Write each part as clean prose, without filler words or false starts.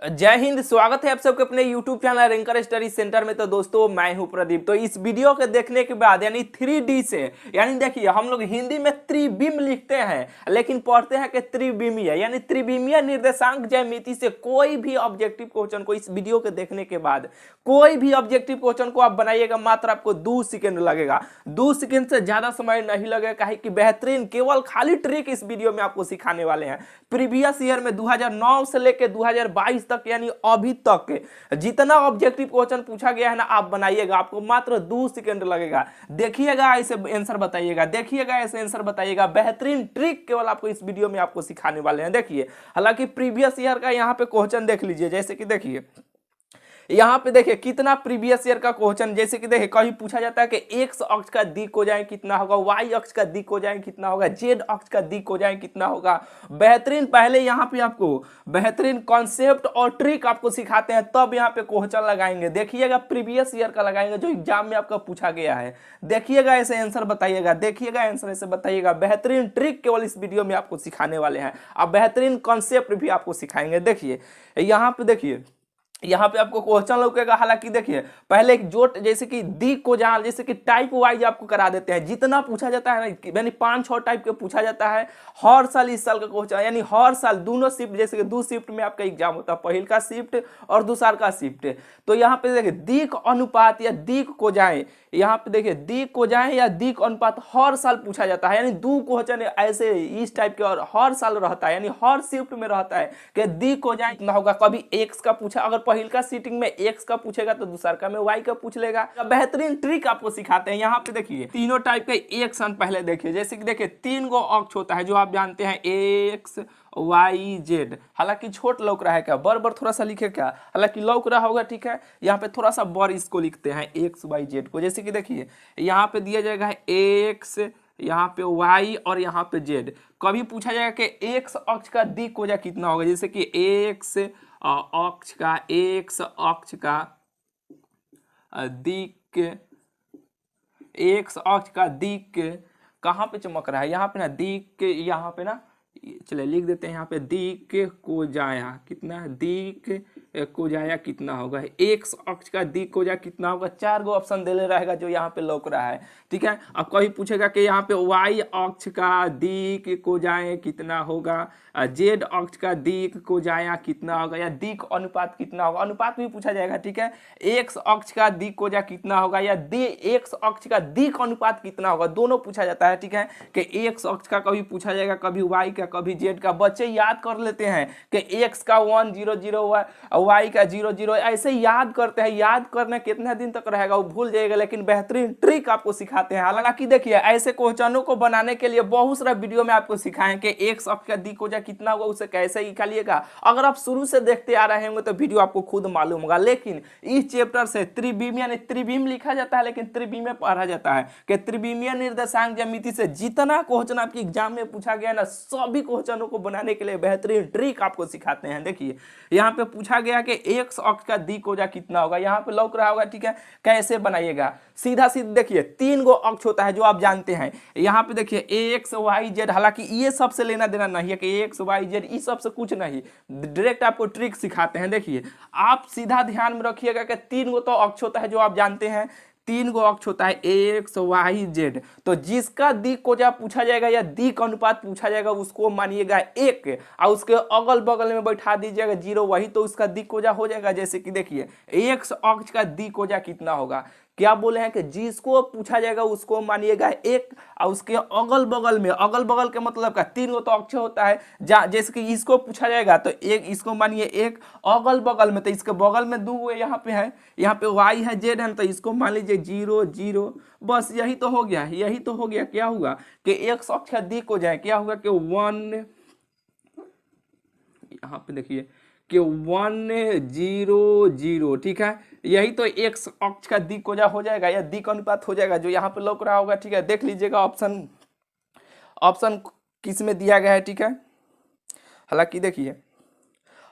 जय हिंद। स्वागत है आप सबके अपने YouTube channel ranker study centre में। तो दोस्तों मैं हूं प्रदीप। तो इस वीडियो के देखने के बाद यानी 3D से यानी देखिए हम लोग हिंदी में त्रिविम लिखते हैं लेकिन पढ़ते हैं कि त्रिविमीय यानी त्रिविमीय निर्देशांक ज्यामिति से कोई भी ऑब्जेक्टिव क्वेश्चन को इस वीडियो के देखने के बाद कोई भी ऑब्जेक्टिव क्वेश्चन को आप बनाइएगा मात्र आपको 2 सेकंड लगेगा। 2 सेकंड से ज्यादा समय नहीं लगेगा काहे कि बेहतरीन केवल खाली ट्रिक इस वीडियो में आपको सिखाने वाले हैं। प्रीवियस ईयर में 2009 से लेकर 2022 तक यानी अभी तक जितना ऑब्जेक्टिव क्वेश्चन पूछा गया है ना आप बनाइएगा, आपको मात्र 2 सेकंड लगेगा। देखिएगा ऐसे आंसर बताइएगा, देखिएगा ऐसे आंसर बताइएगा। बेहतरीन ट्रिक केवल आपको इस वीडियो में आपको सिखाने वाले हैं। देखिए हालांकि प्रीवियस ईयर का यहाँ पे क्वेश्चन देख लीजिए, जैसे कि देखिए यहाँ पे देखिए कितना प्रीवियस ईयर का क्वेश्चन, जैसे कि देखिए कहीं पूछा जाता है कि एक्स अक्ष का दिक कोजाइन कितना होगा, वाई अक्ष का दिक कोजाइन कितना होगा, जेड अक्ष का दिक कोजाइन कितना होगा। बेहतरीन पहले यहाँ पे आपको बेहतरीन कॉन्सेप्ट और ट्रिक आपको सिखाते हैं, तब यहाँ पे क्वेश्चन लगाएंगे। देखिएगा प्रीवियस ईयर का लगाएंगे जो एग्जाम में आपका पूछा गया है। देखिएगा ऐसे आंसर बताइएगा, देखिएगा आंसर ऐसे बताइएगा। बेहतरीन ट्रिक केवल इस वीडियो में आपको सिखाने वाले हैं, अब बेहतरीन कॉन्सेप्ट भी आपको सिखाएंगे। देखिए यहाँ पे देखिए यहाँ पे आपको क्वेश्चन लगेगा। हालांकि देखिए पहले एक जोट जैसे कि दी को जान जैसे कि टाइप वाइज आपको करा देते हैं, जितना पूछा जाता है ना यानी 5-6 टाइप के पूछा जाता है हर साल। इस साल का क्वेश्चन यानी हर साल दोनों शिफ्ट, जैसे कि 2 शिफ्ट में आपका एग्जाम होता है, पहल का शिफ्ट और दूसरा का शिफ्ट। तो यहाँ पे देखिए दिक अनुपात या दिक को जाए, यहाँ पे देखिए दिक को जाए या दिक अनुपात हर साल पूछा जाता है। यानी 2 क्वेश्चन ऐसे इस टाइप के और हर साल रहता है, यानी हर शिफ्ट में रहता है कि दिक को जाए कितना होगा। कभी एक्स का पूछा, अगर पहल का सीटिंग में एक्स का पूछेगा तो दूसरा का में वाई का पूछ लेगा। बेहतरीन ट्रिक आपको सिखाते हैं। यहाँ पे देखिए तीनों टाइप के एक सन पहले देखिए, जैसे कि देखिए 3 गो अक्ष होता है जो आप जानते हैं एक्स वाई जेड। हालांकि छोट लौक रहा है क्या, बर थोड़ा सा लिखे क्या, हालांकि लौक रहा होगा ठीक है। यहाँ पे थोड़ा सा बर इसको लिखते हैं एक्स वाई जेड को। जैसे कि देखिए यहाँ पे दिया जाएगा एक्स, यहाँ पे वाई और यहाँ पे जेड। कभी पूछा जाएगा कि एक्स अक्ष का दिक कोजा कितना होगा, जैसे कि एक्स अक्ष का दिक, एक्स अक्ष का दिक कहाँ पे चमक रहा है, यहाँ पे ना दिक, यहाँ पे ना चलिए लिख देते हैं यहाँ पे दिक को जाया कितना, दिक को जाया कितना होगा, एक्स अक्ष का दिक को जाया कितना होगा। 4 गो ऑप्शन दे ले रहेगा जो यहाँ पे लौक रहा है ठीक है। अब कभी पूछेगा कि यहाँ पे वाई अक्ष का दिक को जाए कितना होगा, जेड अक्ष का दिक को जाया कितना होगा, या दिक अनुपात कितना होगा, अनुपात भी पूछा जाएगा ठीक है। एक्स अक्ष का दिक को जा कितना होगा या एक्स अक्ष का दिक अनुपात कितना होगा, दोनों पूछा जाता है ठीक है। कि एक्स अक्ष का कभी पूछा जाएगा, कभी वाई का, कभी जेड का। बच्चे याद कर लेते हैं कि एक्स का 100, वाई का 00, ऐसे याद करते हैं। याद करने कितने दिन तक रहेगा वो भूल जाएगा, लेकिन बेहतरीन ट्रिक आपको सिखाते हैं। हालांकि देखिए ऐसे क्वेश्चनों को बनाने के लिए बहुत सारा वीडियो में आपको सिखाएं कि एक्स अक्ष का दिक को जा कितना होगा उसे कैसे निकालिएगा। अगर आप शुरू से देखते आ रहे होंगे तो वीडियो आपको खुद मालूम होगा। लेकिन इस चैप्टर से त्रिविम यानी त्रिविम लिखा जाता है लेकिन त्रिविम में पढ़ा जाता है कि त्रिविमीय निर्देशांक ज्यामिति से जितना क्वेश्चन आपके एग्जाम में पूछा गया ना सभी क्वेश्चनों को बनाने के लिए बेहतरीन ट्रिक आपको सिखाते हैं। देखिए यहाँ पे पूछा गया कि एक्स अक्ष का दिक को जा कितना होगा, यहाँ पे लौक रहा होगा ठीक है। कैसे बनाइएगा, सीधा सीधा देखिए 3 गो अक्ष होता है जो आप जानते हैं। यहाँ पे देखिए एक्स वाई जेड, हालांकि ये सबसे लेना देना नहीं है कि एक्स वाई जेड इस सबसे कुछ नहीं, डायरेक्ट आपको ट्रिक सिखाते हैं। देखिए आप सीधा ध्यान में रखिएगा कि 3 गो तो अक्ष होता है जो आप जानते हैं। 3 गो अक्ष होता है एक्स वाई जेड। तो जिसका दिक को जब पूछा जाएगा या दिक अनुपात पूछा जाएगा उसको मानिएगा 1 और उसके अगल बगल में बैठा दीजिएगा 0, वही तो उसका दिक को जा हो जाएगा। जैसे कि देखिए एक्स अक्ष का दिक को जा कितना होगा, क्या बोले हैं कि जिसको पूछा जाएगा उसको मानिएगा 1 और उसके अगल बगल में, अगल बगल के मतलब का 3 गो तो अक्ष होता है। जैसे कि इसको पूछा जाएगा तो 1, इसको मानिए 1, अगल बगल में तो इसके बगल में 2 यहाँ पे है, यहाँ पे वाई है जेड है तो इसको मान लीजिए 0 0। बस यही तो हो गया, यही तो हो गया। क्या हुआ कि एक अक्ष का दिक हो जाए, क्या होगा कि 1, यहाँ पे देखिए कि 1 0 0 ठीक है। यही तो एक्स अक्ष का दिक को जा हो जाएगा या दिक अनुपात हो जाएगा जो यहाँ पे लौक रहा होगा ठीक है। देख लीजिएगा ऑप्शन किस में दिया गया है ठीक है। हालांकि देखिए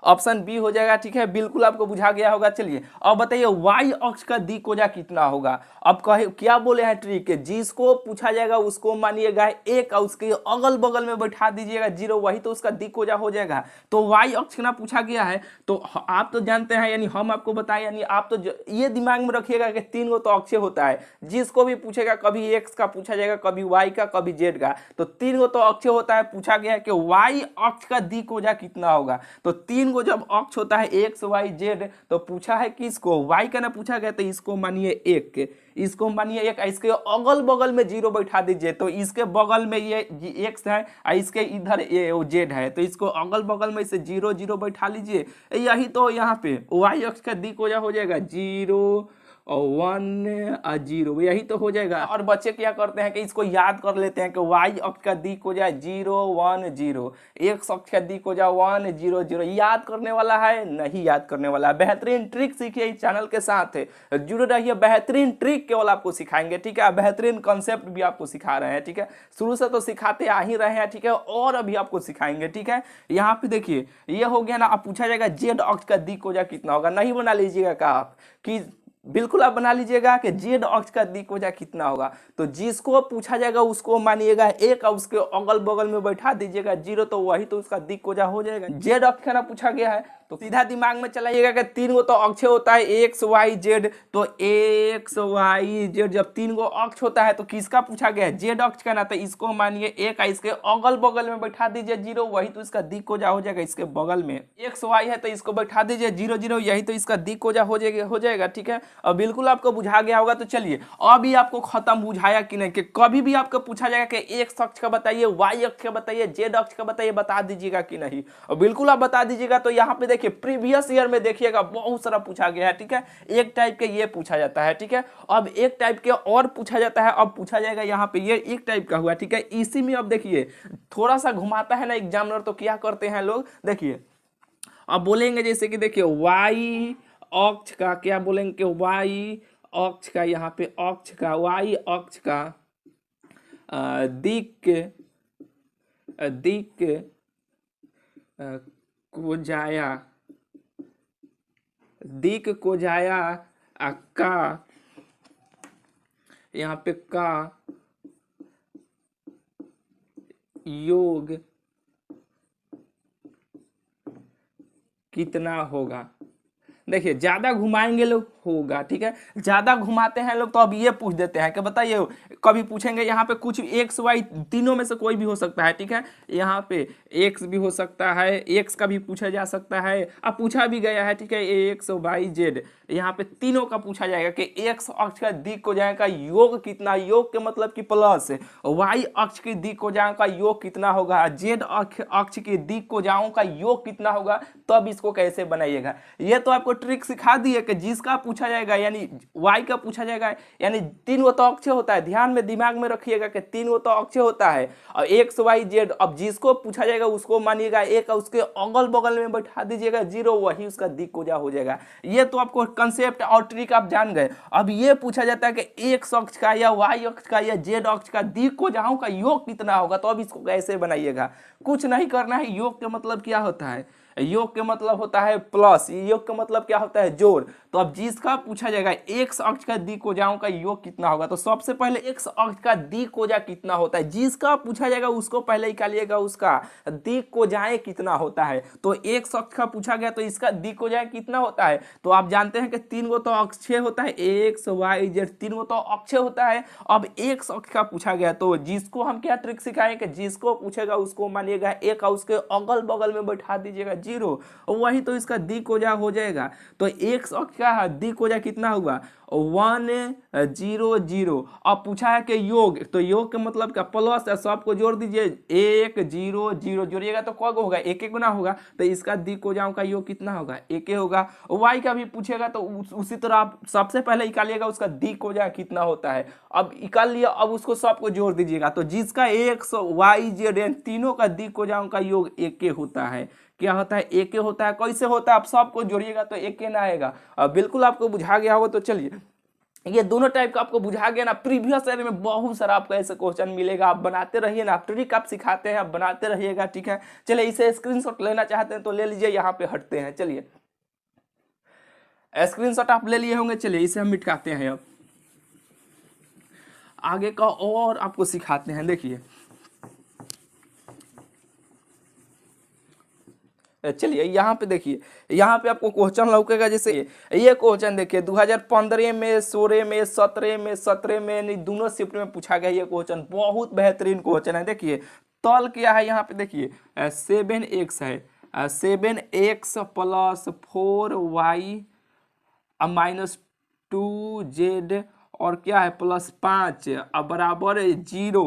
ऑप्शन बी हो जाएगा। ठीक है, बिल्कुल आपको बुझा गया होगा। चलिए अब बताइए वाई अक्ष का दिक्कोजा कितना होगा। अब कहे क्या बोले हैं ट्रिक, जिसको पूछा जाएगा उसको मानिएगा एक और उसके अगल बगल में बैठा दीजिएगा जीरो, वही तो उसका दिक्कोजा हो जाएगा। तो वाई अक्ष ना पूछा गया है तो आप तो जानते हैं, यानी हम आपको बताएं, यानी आप तो ये दिमाग में रखिएगा कि 3 गो तो अक्ष होता है। जिसको भी पूछेगा कभी एक्स का पूछा जाएगा, कभी वाई का, कभी जेड का, तो 3 गो तो अक्ष होता है। पूछा गया है कि वाई अक्ष का दिक्कोजा कितना होगा। तो 3 गो जब अक्ष होता है एक्स वाई जेड, तो पूछा है किसको, वाई का ना पूछा गया, तो इसको मानिए एक, इसको मानिए एक, इसके अगल बगल में जीरो बैठा दीजिए। तो इसके बगल में ये एक्स है और इसके इधर ये जेड है, तो इसको अगल बगल में इसे जीरो जीरो बैठा लीजिए। यही तो यहाँ पे वाई अक्ष का दिक्कोजा हो जाएगा 0 और 1 और 0, यही तो हो जाएगा। और बच्चे क्या करते हैं कि इसको याद कर लेते हैं कि वाई अक्ष का दिक्कोजा 0 1 0, एक्स अक्ष का दिक्कोजा 1 0 0। याद करने वाला है, नहीं याद करने वाला है। बेहतरीन ट्रिक सीखिए इस चैनल के साथ, जुड़े रहिए। बेहतरीन ट्रिक केवल आपको सिखाएंगे, ठीक है, बेहतरीन कंसेप्ट भी आपको सिखा रहे हैं। ठीक है, शुरू से तो सिखाते आ ही रहे हैं, ठीक है, और अभी आपको सिखाएंगे। ठीक है, यहाँ पे देखिए ये हो गया ना। अब पूछा जाएगा जेड अक्ष का दिक्कोजा कितना होगा। नहीं बना लीजिएगा का आप कि बिल्कुल आप बना लीजिएगा कि जेड अक्ष का दिक्कोजा कितना होगा। तो जिसको पूछा जाएगा उसको मानिएगा एक और उसके अगल बगल में बैठा दीजिएगा जीरो, तो वही तो उसका दिक्कोजा हो जाएगा। जेड अक्ष का ना पूछा गया है तो सीधा दिमाग में चलाइएगा कि 3 गो तो अक्ष होता है एक्स वाई जेड। तो एक्स वाई जेड जब 3 गो अक्ष होता है तो किसका पूछा गया है, जेड अक्ष का ना। तो इसको मानिए एक, इसके अगल बगल में बैठा दीजिए जीरो, वही तो इसका दिक्कोजा हो जाएगा। इसके बगल में एक्स वाई है तो इसको बैठा दीजिए 0 0, यही तो इसका दिक्कोजा हो जाएगा। ठीक है, और बिल्कुल आपको बुझा गया होगा। तो चलिए अभी आपको खत्म बुझाया कि नहीं, कि कभी भी आपको पूछा जाएगा कि एक्स अक्ष का बताइए, वाई अक्ष का बताइए, जेड अक्ष का बताइए, बता दीजिएगा कि नहीं। और बिल्कुल आप बता दीजिएगा। तो यहाँ पे देखिए प्रीवियस ईयर में देखिएगा बहुत सारा पूछा गया है। ठीक है, एक टाइप के ये पूछा जाता है। ठीक है, अब एक टाइप के और पूछा जाता है। अब पूछा जाएगा यहाँ पे ये एक टाइप का हुआ। ठीक है, इसी में अब देखिए थोड़ा सा घुमाता है ना एग्जामिनर, तो क्या करते हैं लोग, देखिए अब बोलेंगे जैसे कि देखिए वाई अक्ष का, क्या बोलेंगे कि वाई अक्ष का, यहाँ पे अक्ष का, वाई अक्ष का दिक को जाया का, यहाँ पे का योग कितना होगा। देखिए ज्यादा घुमाएंगे लोग होगा। ठीक है, ज्यादा घुमाते हैं लोग तो अब ये पूछ देते हैं कि बताइए, कभी पूछेंगे यहाँ पे कुछ एक्स वाई तीनों में से कोई भी हो सकता है। ठीक है, यहाँ पे एक्स भी हो सकता है, एक्स का भी पूछा जा सकता है, अब पूछा भी गया है। ठीक है, एक्स वाई जेड, यहाँ पे तीनों का पूछा जाएगा कि एक्स अक्ष का दिक्कोजा का योग कितना, योग के मतलब कि प्लस, वाई अक्ष के दिक्कोजा का योग कितना होगा, जेड अक्ष के दिक्कोजाओं का योग कितना होगा, तब इसको कैसे बनाइएगा। ये तो आपको ट्रिक सिखा दिए कि जिसका पूछा जाएगा, यानी y का पूछा जाएगा, यानी 3 गो तो अक्ष होता है। ध्यान में दिमाग में रखिएगा कि 3 गो तो अक्ष होता है और एक्स वाई जेड। अब जिसको पूछा जाएगा उसको मानिएगा एक, उसके अगल बगल में बैठा दीजिएगा जीरो, वही उसका दिक्कोजा हो जाएगा। ये तो आपको कंसेप्ट और ट्रिक आप जान गए। अब ये पूछा जाता है कि एक्स अक्ष का या वाई अक्ष का या जेड अक्ष का दिक्कोजाओं का योग कितना होगा, तो अब इसको कैसे बनाइएगा। कुछ नहीं करना है। योग का मतलब क्या होता है, योग के मतलब होता है प्लस, योग का मतलब क्या होता है जोड़। तो अब जिसका पूछा जाएगा एक्स अक्ष का दिक्कोजाओं का योग कितना होगा, तो सबसे पहले एक्स अक्ष का दिक्कोजा कितना होता है, जिसका पूछा जाएगा उसको पहले निकालिएगा उसका दिक्कोजाएं कितना होता है। तो एक्स अक्ष का पूछा गया तो इसका दिक्कोजाएं कितना होता है। तो आप जानते हैं कि 3 गो तो अक्ष होता है, एक्स वाई जेड 3 गो तो अक्ष होता है। अब एक्स अक्ष का पूछा गया तो जिसको हम क्या ट्रिक सिखाएंगे, जिसको पूछेगा उसको मानिएगा एक और उसके अगल बगल में बैठा दीजिएगा जीरो, वही तो इसका दिक्कोजा हो जाएगा। तो एक्स अक्ष का दिक्कोजा कितना होगा 1 0 0। अब पूछा है कि योग, तो योग का मतलब क्या प्लस है, सबको जोड़ दीजिए 1 0 0 जोड़िएगा तो कब होगा, एक एक गुना होगा। तो इसका दिक्कोजाओं का योग कितना होगा, एक होगा। वाई का भी पूछेगा तो उसी तरह आप सबसे पहले निकालिएगा उसका दिक्कोजा कितना होता है। अब निकाल लिया, अब उसको सबको जोड़ दीजिएगा। तो जिसका एक्स वाई जेड तीनों का दिक्कोजाओं का योग एक होता है। क्या होता है, एक होता है। कैसे होता है, आप सबको जोड़िएगा तो एक ना आएगा। बिल्कुल आपको बुझा गया होगा। तो चलिए ये दोनों टाइप का आपको बुझा गया ना। प्रीवियस ईयर में बहुत सारा आपको ऐसे क्वेश्चन मिलेगा, आप बनाते रहिए ना, ट्रिक आप सिखाते हैं, आप बनाते रहिएगा, ठीक है। चलिए इसे स्क्रीनशॉट लेना चाहते हैं तो ले लीजिए, यहाँ पे हटते हैं। चलिए स्क्रीनशॉट आप ले लिए होंगे, चलिए इसे हम मिटाते हैं। अब आगे का और आपको सिखाते हैं। देखिए चलिए यहाँ पे देखिए, यहाँ पे आपको क्वेश्चन लौकेगा। जैसे ये क्वेश्चन देखिए 2015 में, 16 में, 17 में यानी दोनों शिफ्ट में पूछा गया। ये क्वेश्चन बहुत बेहतरीन क्वेश्चन है। देखिए तल क्या है यहाँ पे, देखिए 7x है, 7x plus 4y minus 2z और क्या है प्लस 5 बराबर 0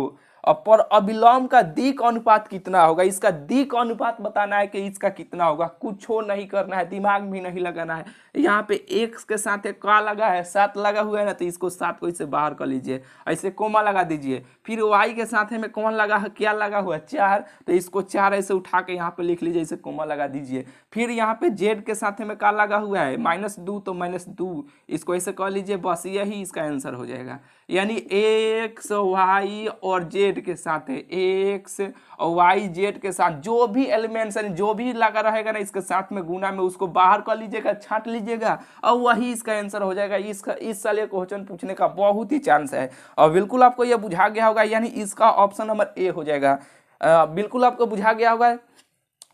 पर अभिलंब का दिक अनुपात कितना होगा। इसका दिक अनुपात बताना है कि इसका कितना होगा, कुछ हो नहीं करना है, दिमाग भी नहीं लगाना है। यहाँ पे x के साथ एक का लगा है, 7 लगा हुआ है ना, तो इसको 7 को इसे बाहर कर लीजिए, ऐसे कोमा लगा दीजिए। फिर y के साथ में कौन लगा है, क्या लगा हुआ है 4, तो इसको 4 ऐसे उठा के यहाँ पे लिख लीजिए, इसे कोमा लगा दीजिए। फिर यहाँ पे z के साथ में का लगा हुआ है -2, तो -2 इसको ऐसे कर लीजिए, बस यही इसका आंसर हो जाएगा। यानी x y और z के साथ है, x y z के साथ जो भी एलिमेंट्स है, जो भी लगा रहेगा ना इसके साथ में गुना में, उसको बाहर कर लीजिएगा, छांट लीजिएगा और वही इसका आंसर हो जाएगा। इसका इस साल ये क्वेश्चन पूछने का बहुत ही चांस है और बिल्कुल आपको ये बुझा गया होगा, यानी इसका ऑप्शन नंबर ए हो जाएगा। बिल्कुल आपको बुझा गया होगा।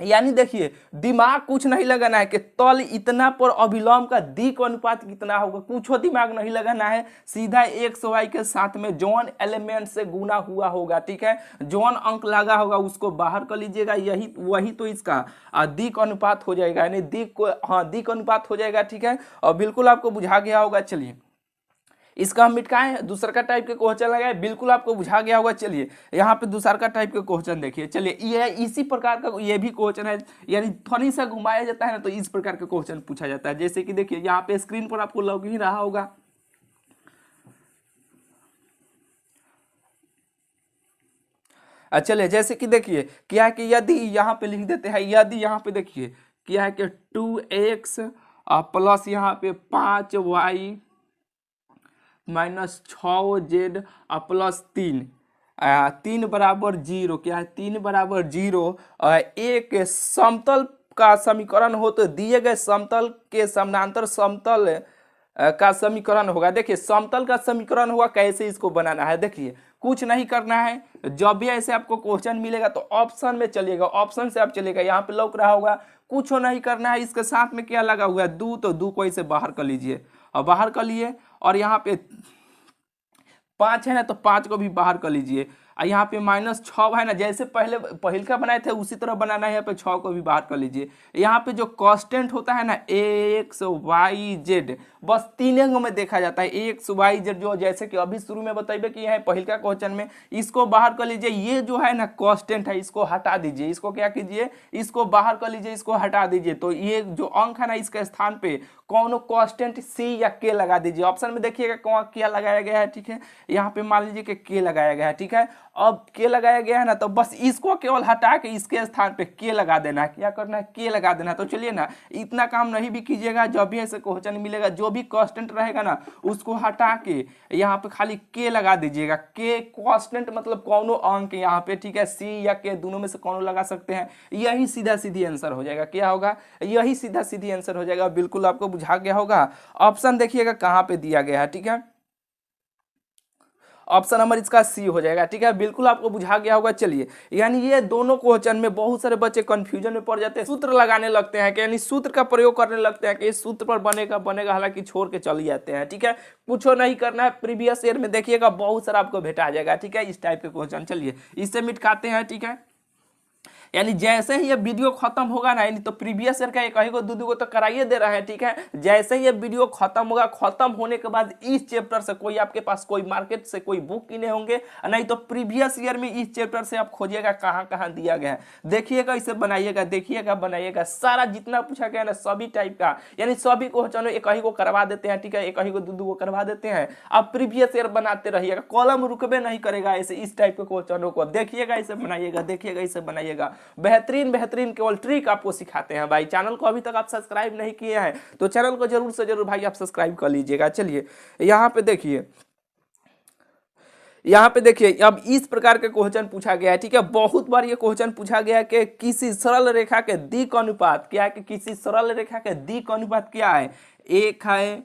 यानी देखिए दिमाग कुछ नहीं लगाना है कि तल इतना पर अभिलंब का दिक अनुपात कितना होगा, कुछ दिमाग नहीं लगाना है, सीधा एक्स वाई के साथ में जौन एलिमेंट से गुना हुआ होगा, ठीक है, जौन अंक लगा होगा उसको बाहर कर लीजिएगा, यही वही तो इसका दिक अनुपात हो जाएगा, यानी दिक को, हाँ दिक अनुपात हो जाएगा, ठीक है। और बिल्कुल आपको बुझा गया होगा। चलिए इसका हम मिटकाएं, दूसरा का टाइप के क्वेश्चन लगाए, बिल्कुल आपको बुझा गया होगा। चलिए यहाँ पे दूसरा का टाइप के क्वेश्चन देखिए। चलिए ये इसी प्रकार का ये भी क्वेश्चन है, यानी फनी सा घुमाया जाता है ना, तो इस प्रकार के क्वेश्चन पूछा जाता है। जैसे कि देखिए यहाँ पे स्क्रीन पर आपको लग ही रहा होगा। चलिए जैसे कि देखिए क्या है कि यदि यहाँ पे लिख देते हैं, यदि यहाँ पे देखिए क्या है कि 2x प्लस यहाँ पे 5y -6z प्लस 3 बराबर 0, क्या है 3 बराबर 0 एक समतल का समीकरण हो तो दिए गए समतल के समानांतर समतल का समीकरण होगा। देखिए समतल का समीकरण होगा, कैसे इसको बनाना है। देखिए कुछ नहीं करना है, जब भी ऐसे आपको क्वेश्चन मिलेगा तो ऑप्शन में चलिएगा, ऑप्शन से आप चलिएगा, यहाँ पे लौक रहा होगा, कुछ नहीं करना है। इसके साथ में क्या लगा हुआ है 2, तो 2 को इसे बाहर कर लीजिए और बाहर कर लिए, और यहाँ पे 5 है ना, तो 5 को भी बाहर कर लीजिए। यहाँ पे -6 है ना, जैसे पहले का बनाए थे उसी तरह बनाना है। यहाँ पे 6 को भी बाहर कर लीजिए। यहाँ पे जो कांस्टेंट होता है ना एक्स वाई जेड, बस 3 अंग में देखा जाता है, एक्स वाई जेड, जो जैसे कि अभी शुरू में बताइए कि यहाँ पहले का क्वेश्चन में, इसको बाहर कर लीजिए। ये जो है ना कांस्टेंट है, इसको हटा दीजिए, इसको क्या कीजिए, इसको बाहर कर लीजिए, इसको हटा दीजिए। तो ये जो अंक है ना, इसके स्थान पे कौन कांस्टेंट सी या के लगा दीजिए। ऑप्शन में देखिएगा कौन क्या लगाया गया है, ठीक है। यहाँ पे मान लीजिए कि के लगाया गया है, ठीक है। अब के लगाया गया है ना, तो बस इसको केवल हटा के इसके स्थान पे के लगा देना है। क्या करना है, के लगा देना है। तो चलिए ना, इतना काम नहीं भी कीजिएगा, जब भी ऐसे क्वेश्चन मिलेगा जो भी कांस्टेंट रहेगा ना उसको हटा के यहाँ पे खाली के लगा दीजिएगा। के कांस्टेंट मतलब कौनो अंक यहाँ पे, ठीक है, सी या के दोनों में से कौनो लगा सकते हैं, यही सीधा सीधी आंसर हो जाएगा। क्या होगा, यही सीधा सीधी आंसर हो जाएगा। बिल्कुल आपको बुझा गया होगा। ऑप्शन देखिएगा कहाँ पे दिया गया है, ठीक है, ऑप्शन नंबर इसका सी हो जाएगा, ठीक है। बिल्कुल आपको बुझा गया होगा। चलिए यानी ये दोनों क्वेश्चन में बहुत सारे बच्चे कंफ्यूजन में पड़ जाते हैं, सूत्र लगाने लगते हैं कि यानी सूत्र का प्रयोग करने लगते हैं कि इस सूत्र पर बनेगा, हालांकि छोड़ के चले जाते हैं, ठीक है। कुछ नहीं करना है, प्रीवियस ईयर में देखिएगा बहुत सारा आपको भेटा जाएगा, ठीक है, इस टाइप के क्वेश्चन। चलिए इससे मिटकाते हैं, ठीक है। यानी जैसे ही ये वीडियो खत्म होगा ना, यानी तो प्रीवियस ईयर का एक ही को दो को तो कराइए दे रहा है, ठीक है। जैसे ही ये वीडियो खत्म होगा, खत्म होने के बाद इस चैप्टर से कोई आपके पास कोई मार्केट से कोई बुक किने होंगे, नहीं तो प्रीवियस ईयर में इस चैप्टर से आप खोजिएगा कहाँ कहाँ दिया गया है, देखिएगा, इसे बनाइएगा, देखिएगा, बनाइएगा। सारा जितना पूछा गया ना सभी टाइप का, यानी सभी क्वेश्चन एक ही को करवा देते हैं, ठीक है, एक ही को दो को करवा देते हैं। आप प्रीवियस ईयर बनाते रहिएगा, कॉलम रुकबे नहीं करेगा। ऐसे इस टाइप के क्वेश्चनों को देखिएगा, इसे बनाइएगा, देखिएगा, इसे बनाइएगा। बेहतरीन बेहतरीन केवल ट्रिक आपको सिखाते हैं भाई। चैनल को अभी तक आप सब्सक्राइब नहीं किए हैं तो चैनल को जरूर से जरूर भाई आप सब्सक्राइब कर लीजिएगा। चलिए यहाँ पे देखिए, यहाँ पे देखिए अब इस प्रकार के क्वेश्चन पूछा गया है, ठीक है। बहुत बार ये क्वेश्चन पूछा गया है कि किसी सरल रेखा के दिक् अनुपात क्या है, कि किसी सरल रेखा के दिक् अनुपात क्या है, 1 है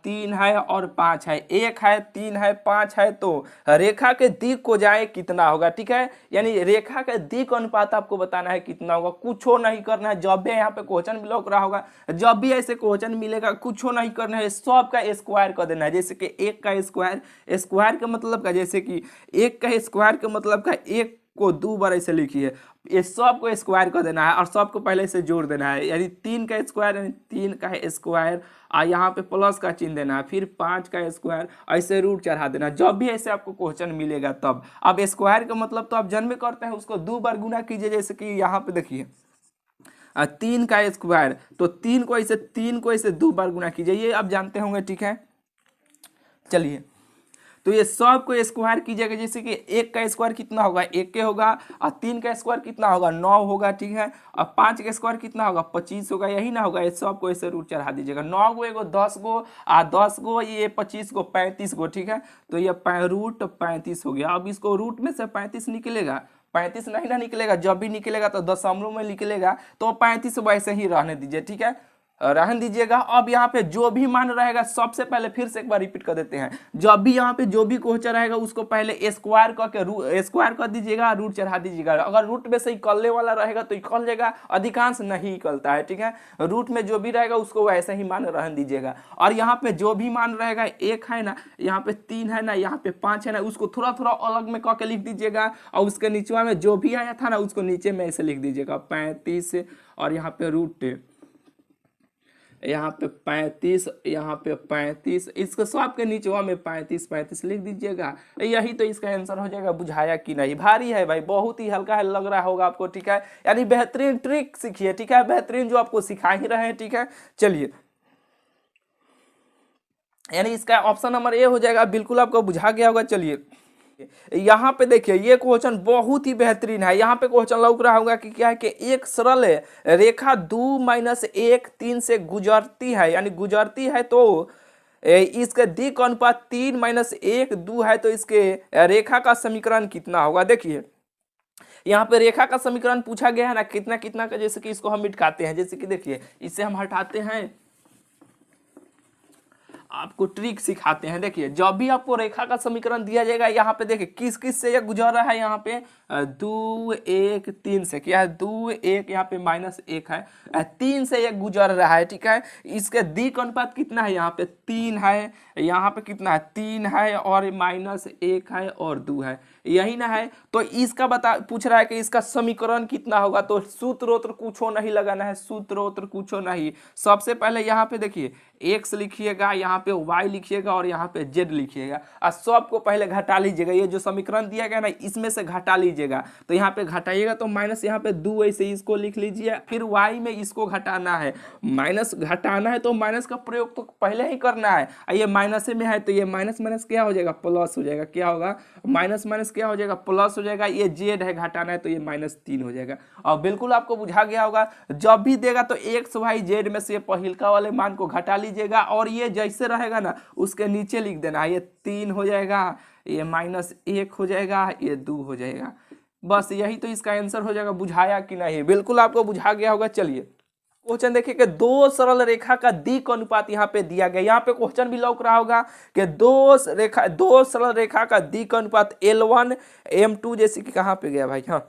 3 है और 5 है, 1 है 3 है 5 है, तो रेखा के दिक् को जाए कितना होगा, ठीक है। यानी रेखा के दिक् अनुपात आपको बताना है कितना होगा, कुछ नहीं करना है। जब भी यहाँ पे क्वेश्चन लौक रहा होगा, जब भी ऐसे क्वेश्चन मिलेगा, कुछ नहीं करना है, सब का स्क्वायर कर देना है। जैसे कि 1 का स्क्वायर, स्क्वायर का मतलब का, जैसे कि 1 का स्क्वायर का मतलब का 1 को 2 बार ऐसे लिखिए, ये सब को स्क्वायर कर देना है और सब को पहले से जोड़ देना है। यानी 3 का स्क्वायर यानी 3 का स्क्वायर और यहाँ पे प्लस का चिन्ह देना है, फिर 5 का स्क्वायर, ऐसे रूट चढ़ा देना। जब भी ऐसे आपको क्वेश्चन मिलेगा तब अब स्क्वायर का मतलब तो आप जन्म करते हैं, उसको 2 बार गुना कीजिए। जैसे कि यहाँ पे देखिए 3 का स्क्वायर, तो 3 को ऐसे 2 बार गुना कीजिए, ये आप जानते होंगे, ठीक है। चलिए तो ये सब को स्क्वायर कीजिएगा। जैसे कि 1 का स्क्वायर कितना होगा, 1 के होगा, और 3 का स्क्वायर कितना होगा, 9 होगा, ठीक है। और 5 का स्क्वायर कितना होगा, 25 होगा, यही ना होगा। ये सब को ऐसे रूट चढ़ा दीजिएगा। 9 गो एगो 10 गो और 10 गो ये 25 गो 35 गो, ठीक है। तो ये रूट 35 हो गया। अब इसको रूट में से 35 निकलेगा, 35 नहीं ना निकलेगा, जब भी निकलेगा तो दशमलव में निकलेगा, तो 35 वैसे ही रहने दीजिए, ठीक है, रहने दीजिएगा। अब यहाँ पे जो भी मान रहेगा, सबसे पहले फिर से एक बार रिपीट कर देते हैं, जब भी यहाँ पे जो भी क्वेश्चन रहेगा उसको पहले स्क्वायर करके स्क्वायर कर दीजिएगा, रूट चढ़ा दीजिएगा। अगर रूट में से निकलने वाला रहेगा तो निकल जाएगा, अधिकांश नहीं निकलता है, ठीक है। रूट में जो भी रहेगा उसको वैसे ही मान रहने दीजिएगा। और यहाँ पे जो भी मान रहेगा, 1 है ना, यहाँ पे 3 है ना, यहाँ पे 5 है ना, उसको थोड़ा थोड़ा अलग में करके लिख दीजिएगा। और उसके नीचे में जो भी आया था ना उसको नीचे में ऐसे लिख दीजिएगा 35, और यहाँ पे रूट, यहाँ पे 35, यहाँ पे 35, इसको सब के नीचे में 35 लिख दीजिएगा। यही तो इसका आंसर हो जाएगा। बुझाया कि नहीं? भारी है भाई, बहुत ही हल्का है लग रहा होगा आपको, ठीक है। यानी बेहतरीन ट्रिक सीखिए, ठीक है, बेहतरीन जो आपको सिखा ही रहे हैं, ठीक है। चलिए यानी इसका ऑप्शन नंबर ए हो जाएगा। बिल्कुल आपको बुझा गया होगा। चलिए यहाँ पे देखिए ये क्वेश्चन बहुत ही बेहतरीन है। यहाँ पे क्वेश्चन लग रहा होगा कि क्या है कि एक सरल रेखा 2-1 3 से गुजरती है, यानी गुजरती है, तो इसका दिक् अनुपात 3-1 2 है, तो इसके रेखा का समीकरण कितना होगा। देखिए यहाँ पे रेखा का समीकरण पूछा गया है ना, कितना कितना का, जैसे कि इसको हम मिटाते हैं। जैसे कि देखिए इसे हम हटाते हैं, आपको ट्रिक सिखाते हैं। देखिए जब भी आपको रेखा का समीकरण दिया जाएगा, यहाँ पे देखिए किस किस से ये गुजर रहा है, यहाँ पे 2-1-3 से, क्या है 2-1, यहाँ पे -1 है, 3 से ये गुजर रहा है, ठीक है। इसके दिक् अनुपात कितना है, यहाँ पे 3 है, यहाँ पे कितना है 3 है, और -1 है और 2 है, यही ना है। तो इसका पूछ रहा है कि इसका समीकरण कितना होगा। तो सूत्र कुछ नहीं लगाना है, सूत्र कुछ नहीं। सबसे पहले यहाँ पे देखिए x लिखिएगा, यहाँ पे y लिखिएगा और यहाँ पे z लिखिएगा, और सबको पहले घटा लीजिएगा। ये जो समीकरण दिया गया ना, इसमें से घटा लीजिएगा। तो यहाँ पे घटाइएगा तो माइनस, यहाँ पे 2 ऐसे इसको लिख लीजिए, फिर y में इसको घटाना है, माइनस घटाना है, तो माइनस का प्रयोग तो पहले ही करना है। ये माइनस में है तो ये माइनस माइनस क्या हो जाएगा, प्लस हो जाएगा। क्या होगा, माइनस माइनस क्या हो जाएगा, प्लस हो जाएगा। ये z है, घटाना है, तो ये -3 हो जाएगा। और बिल्कुल आपको बुझा गया होगा। जब भी देगा तो x y z में से पहिलका वाले मान को घटा लीजिएगा, और ये जैसे रहेगा ना उसके नीचे लिख देना। ये 3 हो जाएगा, ये -1 हो जाएगा, ये 2 हो जाएगा। बस यही तो इसका आंसर हो जाएगा। बुझाया कि नहीं? बिल्कुल आपको बुझा गया होगा। चलिए क्वेश्चन देखिए कि 2 सरल रेखा का दिक् अनुपात यहाँ पे दिया गया। यहाँ पे क्वेश्चन भी लौक रहा होगा कि 2 सरल रेखा का दिक् अनुपात L1 M2, जैसे कि कहाँ पे गया भाई, हाँ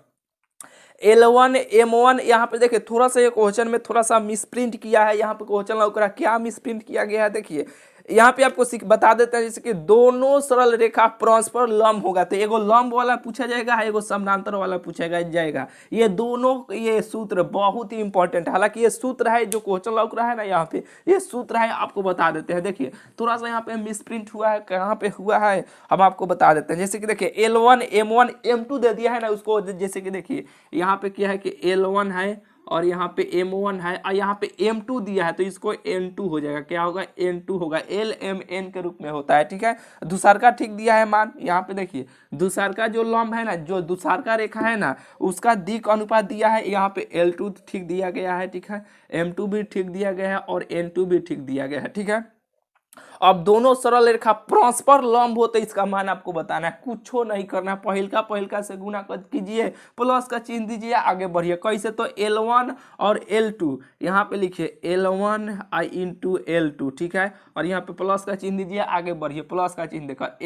L1 M1। यहाँ पे देखिए थोड़ा सा ये क्वेश्चन में थोड़ा सा मिसप्रिंट किया है। यहाँ पे क्वेश्चन लग रहा है क्या मिसप्रिंट किया गया है। देखिए यहाँ पे आपको बता देते हैं, जैसे कि दोनों सरल रेखा परस्पर लंब होगा, तो एगो लंब वाला पूछा जाएगा, एगो समानांतर वाला पूछा जाएगा। ये दोनों ये सूत्र बहुत ही इंपॉर्टेंट है। हालांकि ये सूत्र है जो क्वेश्चन लग रहा है ना, यहाँ पे ये सूत्र है, आपको बता देते हैं। देखिए थोड़ा सा यहाँ पे मिसप्रिंट हुआ है, कहाँ पे हुआ है हम आपको बता देते हैं। जैसे कि देखिए L1 M1 M2 दे दिया है ना उसको, जैसे कि देखिए यहाँ पे क्या है कि L1 है और यहाँ पे M1 है और यहाँ पे M2 दिया है तो इसको N2 हो जाएगा। क्या होगा? N2 होगा। LMN के रूप में होता है, ठीक है। दूसरका ठीक दिया है मान, यहाँ पे देखिए दूसरका जो लंब है ना, जो दूसरका रेखा है ना, उसका दिक् अनुपात दिया है, यहाँ पे L2 ठीक दिया गया है, ठीक है। M2 भी ठीक दिया गया है और N2 भी ठीक दिया गया है, ठीक है। अब दोनों सरल रेखा परस्पर लंब हो तो इसका मान आपको बताना है, कुछ नहीं करना है। पहिलका से गुना कर कीजिए, प्लस का चिन्ह दीजिए, आगे बढ़िए। कैसे? तो L1 और L2 यहाँ पे लिखिए L1 इंटू L2, ठीक है। और यहाँ पे प्लस का चिन्ह दीजिए, आगे बढ़िए। प्लस का चिन्ह देकर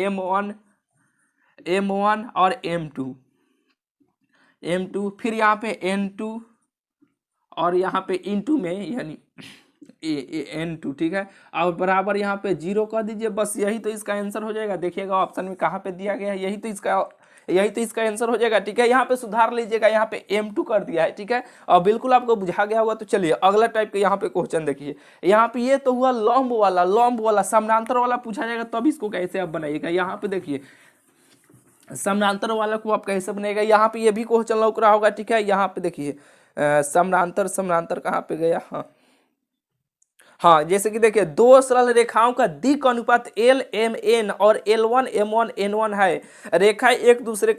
M1 और M2 फिर यहाँ पे N2 और यहाँ पे इंटू में यानी N2, ठीक है। और बराबर यहाँ पे 0 कर दीजिए, बस यही तो इसका आंसर हो जाएगा। देखिएगा ऑप्शन में कहाँ पे दिया गया है, यही तो इसका आंसर हो जाएगा, ठीक है। यहाँ पे सुधार लीजिएगा, यहाँ पे M2 कर दिया है, ठीक है। और बिल्कुल आपको बुझा गया होगा। तो चलिए अगला टाइप के यहाँ पे क्वेश्चन देखिए। यहाँ पे ये तो हुआ लंब वाला, समानांतर वाला पूछा जाएगा तब इसको कैसे आप बनाइएगा। यहाँ पे देखिए समानांतर वाला को आप कैसे बनाएगा, यहाँ पे ये भी क्वेश्चन लौक रहा होगा, ठीक है। यहाँ पे देखिए समानांतर कहाँ पे गया, हाँ जैसे कि देखिए दो सरल रेखाओं का दिक् अनुपात LMN और L1 M1 N1 है। रेखा एक दूसरे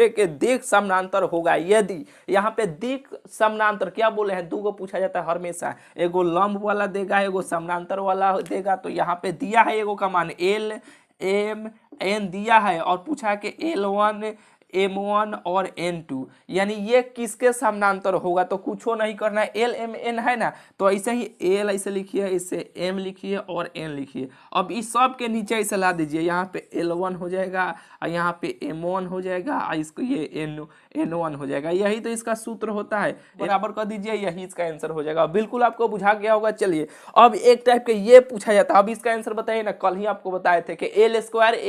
के दिक् समानांतर होगा यदि, यहाँ पे दिक् समानांतर क्या बोले हैं, दो को पूछा जाता है हमेशा, एगो लंब वाला देगा, एगो समानांतर वाला देगा। तो यहाँ पे दिया है एगो का मान LMN दिया है और पूछा है कि L1 M1 और N2, यानी ये किसके समानांतर होगा। तो कुछ नहीं करना है, LMN है ना, तो ऐसे ही L ऐसे लिखिए, इससे M लिखिए और N लिखिए। अब इस सब के नीचे ऐसे ला दीजिए, यहाँ पे L1 हो जाएगा और यहाँ पे M1 हो जाएगा और इसको ये N1 हो जाएगा। यही तो इसका सूत्र होता है, बराबर कर दीजिए, यही इसका आंसर हो जाएगा। बिल्कुल आपको बुझा गया होगा। चलिए अब एक टाइप के ये पूछा जाता है, अब इसका आंसर बताइए ना। कल ही आपको बताए थे कि L²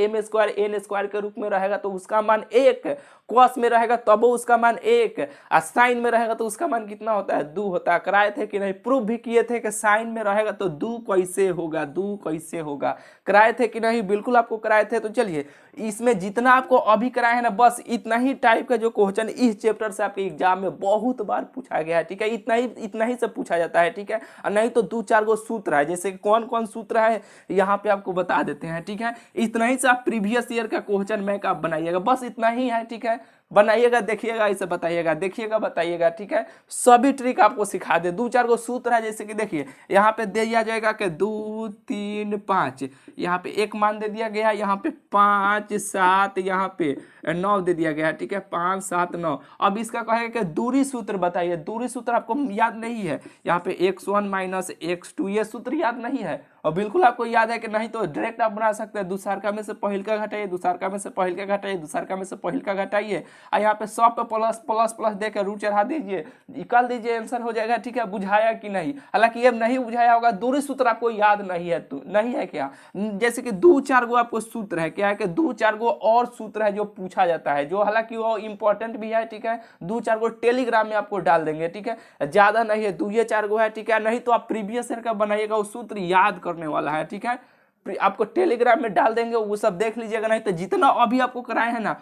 M² N² के रूप में रहेगा तो उसका मान 1, कॉस में रहेगा तब उसका मान 1, और साइन में रहेगा तो उसका मान कितना होता है, 2 होता है। कराए थे कि नहीं, प्रूफ भी किए थे कि साइन में रहेगा तो 2 कैसे होगा, कराए थे कि नहीं, बिल्कुल आपको कराए थे। तो चलिए इसमें जितना आपको अभी कराए हैं ना, बस इतना ही टाइप का जो क्वेश्चन इस चैप्टर से आपके एग्जाम में बहुत बार पूछा गया है, ठीक है। इतना ही से पूछा जाता है, ठीक है। और नहीं तो 2-4 गो सूत्र है, जैसे कौन कौन सूत्र है यहाँ पे आपको बता देते हैं, ठीक है। इतना ही से आप प्रीवियस ईयर का क्वेश्चन बैंक आप बनाइएगा, बस इतना ही है, ठीक है। बनाइएगा, देखिएगा, इसे बताइएगा, देखिएगा, बताइएगा, ठीक है। सभी ट्रिक आपको सिखा दे। 2-4 गो सूत्र है, जैसे कि देखिए यहाँ पे दे दिया जाएगा कि 2 3 5, यहाँ पे 1 मान दे दिया गया, यहाँ पे 5 7, यहाँ पे 9 दे दिया गया, ठीक है। 5 7 9। अब इसका कहेगा कि दूरी सूत्र बताइए। दूरी सूत्र आपको याद नहीं है, यहाँ पे x1 - x2 ये सूत्र याद नहीं है। और बिल्कुल आपको याद है कि नहीं तो डायरेक्ट आप बना सकते हैं। दूसरका में से पहिलका घटाइए, दूसरका में से पहिलका घटाइए, दूसरका में से पहिलका घटाइए, और यहाँ पे सब पे प्लस प्लस प्लस देकर रूट चढ़ा दीजिए, निकाल दीजिए, आंसर हो जाएगा, ठीक है। बुझाया कि नहीं? हालांकि ये नहीं बुझाया होगा, दूरी सूत्र आपको याद नहीं है, तो नहीं है क्या? जैसे कि 2-4 गो आपको सूत्र है, क्या है कि 2-4 गो और सूत्र है जो पूछा जाता है, जो हालांकि वो इंपॉर्टेंट भी है, ठीक है। 2-4 गो टेलीग्राम में आपको डाल देंगे, ठीक है। ज्यादा नहीं है, 2-4 गो है, ठीक है। नहीं तो आप प्रीवियस ईयर का बनाइएगा, वो सूत्र याद करने वाला है, ठीक है। आपको टेलीग्राम में डाल देंगे, वो सब देख लीजिएगा। नहीं तो जितना अभी आपको कराए हैं ना,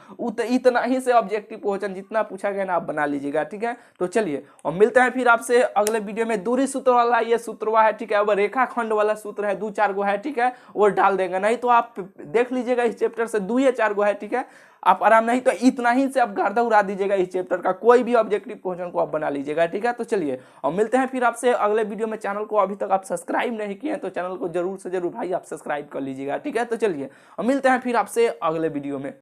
इतना ही से ऑब्जेक्टिव क्वेश्चन जितना पूछा गया ना आप बना लीजिएगा, ठीक है। तो चलिए और मिलते हैं फिर आपसे अगले वीडियो में। दूरी सूत्र वाला ये सूत्रवा है, ठीक है। वो रेखाखंड वाला सूत्र है, 2-4 गो है, ठीक है, वो डाल देंगे। नहीं तो आप देख लीजिएगा इस चैप्टर से 2-4 गो है, ठीक है। आप आराम, नहीं तो इतना ही से आप गर्दा उड़ा दीजिएगा, इस चैप्टर का कोई भी ऑब्जेक्टिव क्वेश्चन को आप बना लीजिएगा, ठीक है। तो चलिए और मिलते हैं फिर आपसे अगले वीडियो में। चैनल को अभी तक आप सब्सक्राइब नहीं किए हैं तो चैनल को जरूर से जरूर भाई आप सब्सक्राइब कर लीजिएगा, ठीक है। तो चलिए और मिलते हैं फिर आपसे अगले वीडियो में।